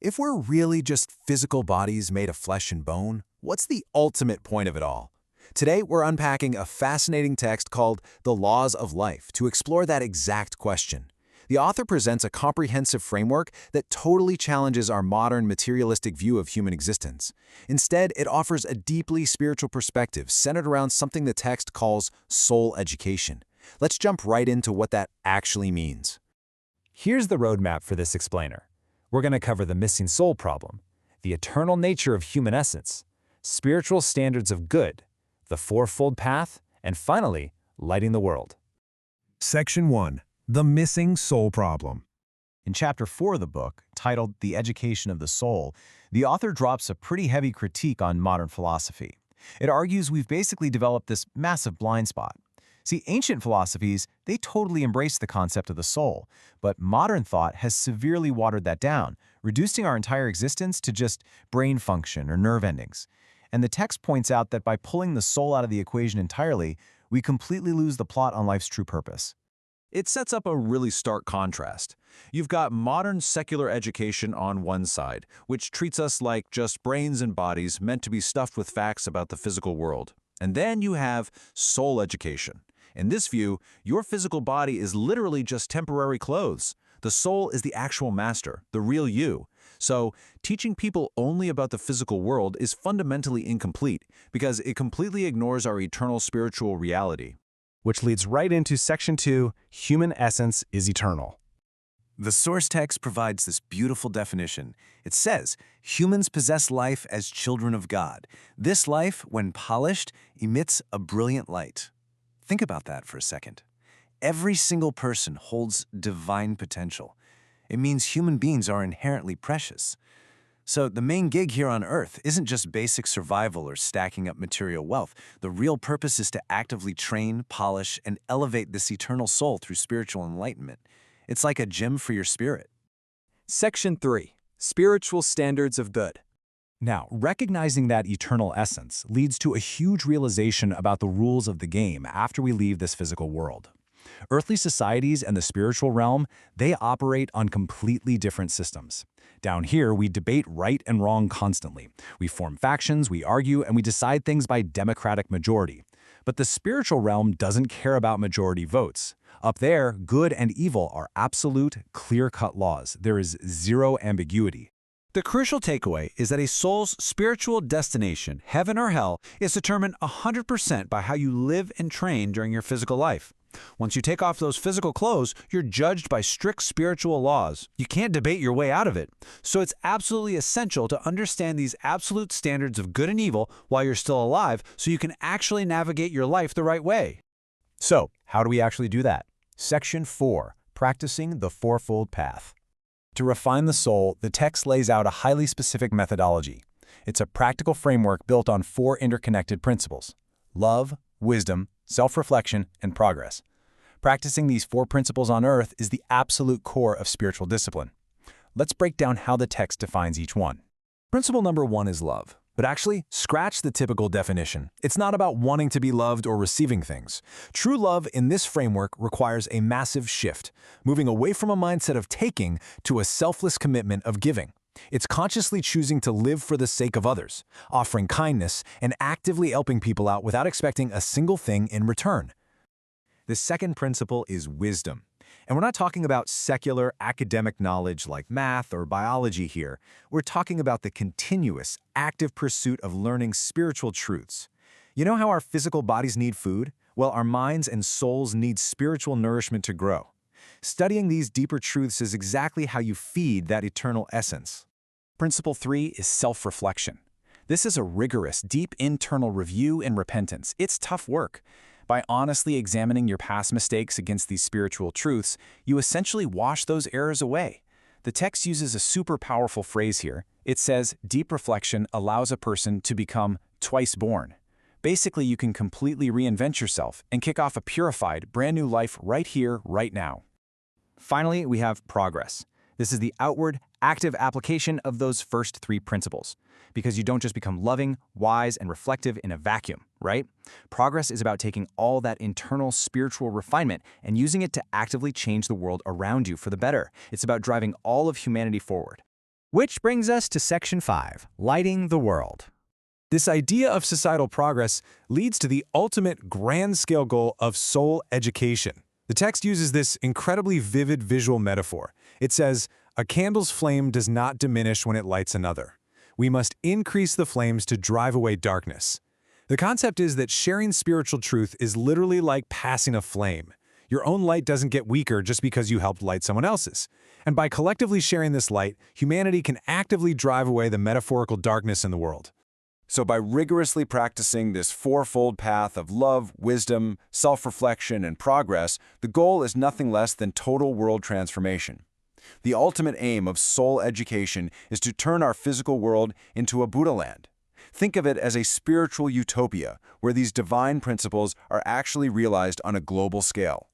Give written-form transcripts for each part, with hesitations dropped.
If we're really just physical bodies made of flesh and bone, what's the ultimate point of it all? Today, we're unpacking a fascinating text called The Laws of Life to explore that exact question. The author presents a comprehensive framework that totally challenges our modern materialistic view of human existence. Instead, it offers a deeply spiritual perspective centered around something the text calls soul education. Let's jump right into what that actually means. Here's the roadmap for this explainer. We're going to cover the missing soul problem, the eternal nature of human essence, spiritual standards of good, the fourfold path, and finally, lighting the world. Section 1. The Missing Soul Problem. In Chapter 4 of the book, titled The Education of the Soul, the author drops a pretty heavy critique on modern philosophy. It argues we've basically developed this massive blind spot. See, ancient philosophies, they totally embraced the concept of the soul, but modern thought has severely watered that down, reducing our entire existence to just brain function or nerve endings. And the text points out that by pulling the soul out of the equation entirely, we completely lose the plot on life's true purpose. It sets up a really stark contrast. You've got modern secular education on one side, which treats us like just brains and bodies meant to be stuffed with facts about the physical world. And then you have soul education. In this view, your physical body is literally just temporary clothes. The soul is the actual master, the real you. So, teaching people only about the physical world is fundamentally incomplete because it completely ignores our eternal spiritual reality. Which leads right into Section 2, Human Essence is Eternal. The source text provides this beautiful definition. It says, humans possess life as children of God. This life, when polished, emits a brilliant light. Think about that for a second. Every single person holds divine potential. It means human beings are inherently precious. So the main gig here on Earth isn't just basic survival or stacking up material wealth. The real purpose is to actively train, polish, and elevate this eternal soul through spiritual enlightenment. It's like a gym for your spirit. Section 3, Spiritual Standards of Good. Now, recognizing that eternal essence leads to a huge realization about the rules of the game after we leave this physical world. Earthly societies and the spiritual realm, they operate on completely different systems. Down here, we debate right and wrong constantly. We form factions, we argue, and we decide things by democratic majority. But the spiritual realm doesn't care about majority votes. Up there, good and evil are absolute, clear-cut laws. There is zero ambiguity. The crucial takeaway is that a soul's spiritual destination, heaven or hell, is determined 100% by how you live and train during your physical life. Once you take off those physical clothes, you're judged by strict spiritual laws. You can't debate your way out of it. So it's absolutely essential to understand these absolute standards of good and evil while you're still alive so you can actually navigate your life the right way. So, how do we actually do that? Section 4, Practicing the Fourfold Path. To refine the soul, the text lays out a highly specific methodology. It's a practical framework built on 4 interconnected principles: love, wisdom, self-reflection, and progress. Practicing these 4 principles on Earth is the absolute core of spiritual discipline. Let's break down how the text defines each one. Principle number 1 is love. But actually, scratch the typical definition. It's not about wanting to be loved or receiving things. True love in this framework requires a massive shift, moving away from a mindset of taking to a selfless commitment of giving. It's consciously choosing to live for the sake of others, offering kindness, and actively helping people out without expecting a single thing in return. The second principle is wisdom. And we're not talking about secular academic knowledge like math or biology here. We're talking about the continuous, active pursuit of learning spiritual truths. You know how our physical bodies need food? Well, our minds and souls need spiritual nourishment to grow. Studying these deeper truths is exactly how you feed that eternal essence. Principle 3 is self-reflection. This is a rigorous, deep internal review and repentance. It's tough work. By honestly examining your past mistakes against these spiritual truths, you essentially wash those errors away. The text uses a super powerful phrase here. It says, deep reflection allows a person to become twice born. Basically, you can completely reinvent yourself and kick off a purified, brand new life right here, right now. Finally, we have progress. This is the outward, active application of those first 3 principles. Because you don't just become loving, wise, and reflective in a vacuum, right? Progress is about taking all that internal spiritual refinement and using it to actively change the world around you for the better. It's about driving all of humanity forward. Which brings us to Section 5, Lighting the World. This idea of societal progress leads to the ultimate grand-scale goal of soul education. The text uses this incredibly vivid visual metaphor. It says, "A candle's flame does not diminish when it lights another. We must increase the flames to drive away darkness." The concept is that sharing spiritual truth is literally like passing a flame. Your own light doesn't get weaker just because you helped light someone else's. And by collectively sharing this light, humanity can actively drive away the metaphorical darkness in the world. So by rigorously practicing this fourfold path of love, wisdom, self-reflection, and progress, the goal is nothing less than total world transformation. The ultimate aim of soul education is to turn our physical world into a Buddha land. Think of it as a spiritual utopia where these divine principles are actually realized on a global scale.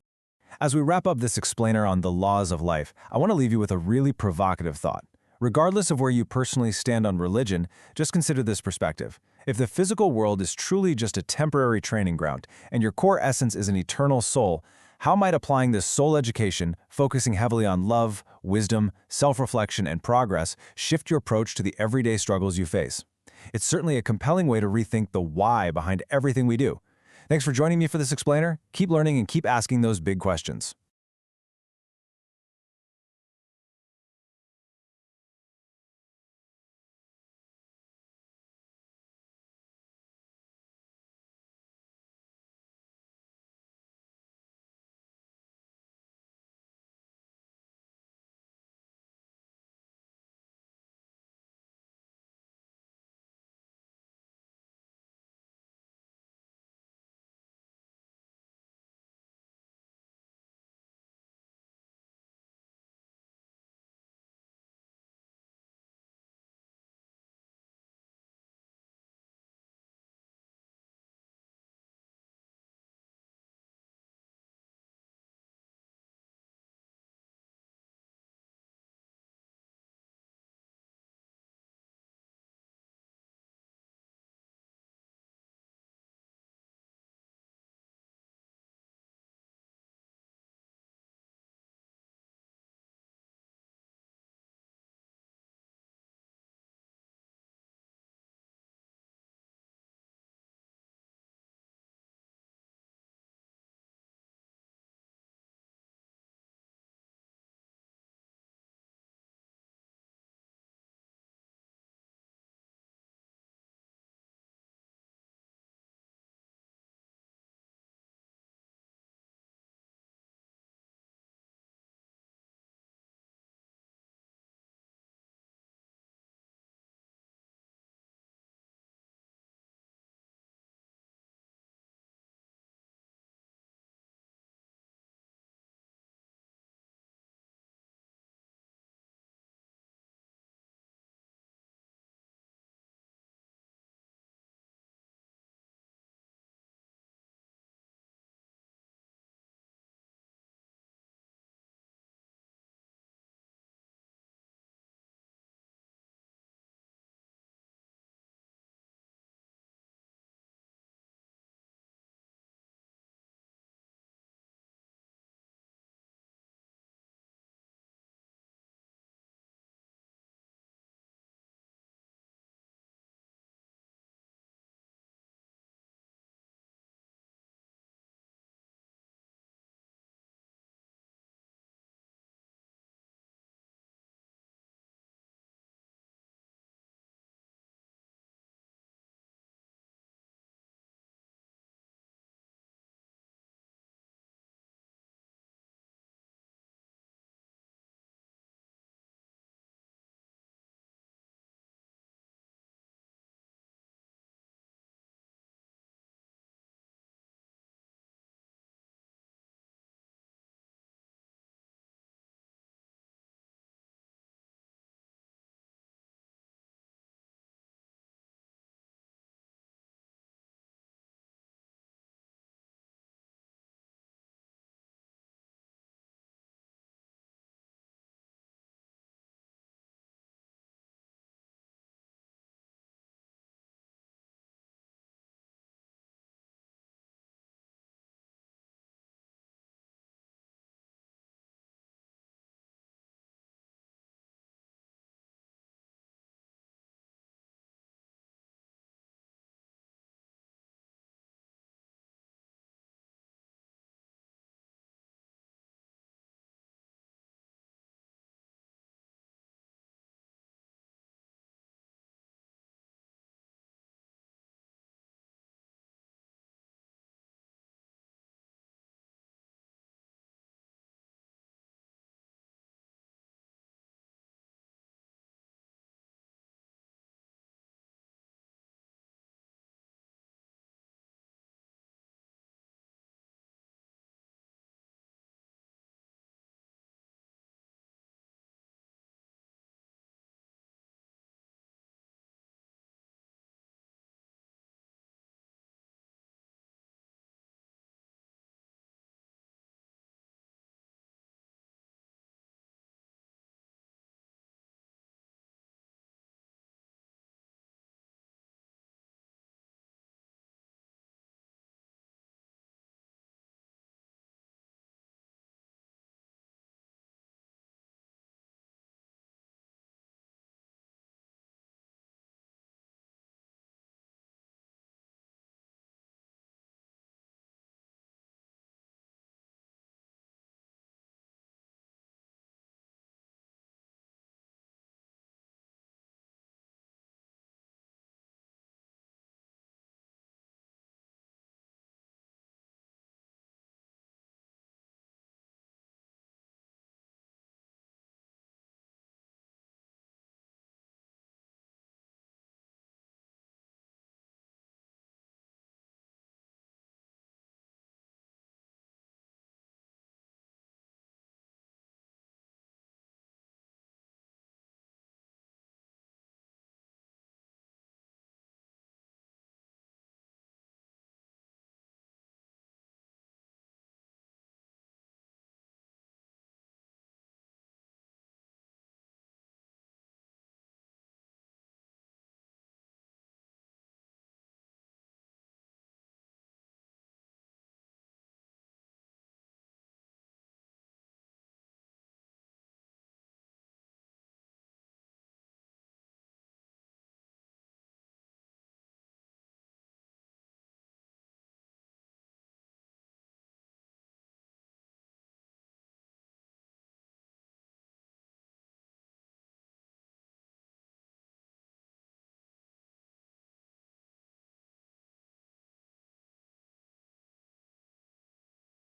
As we wrap up this explainer on the laws of life, I want to leave you with a really provocative thought. Regardless of where you personally stand on religion, just consider this perspective. If the physical world is truly just a temporary training ground, and your core essence is an eternal soul, how might applying this soul education, focusing heavily on love, wisdom, self-reflection, and progress, shift your approach to the everyday struggles you face? It's certainly a compelling way to rethink the why behind everything we do. Thanks for joining me for this explainer. Keep learning and keep asking those big questions.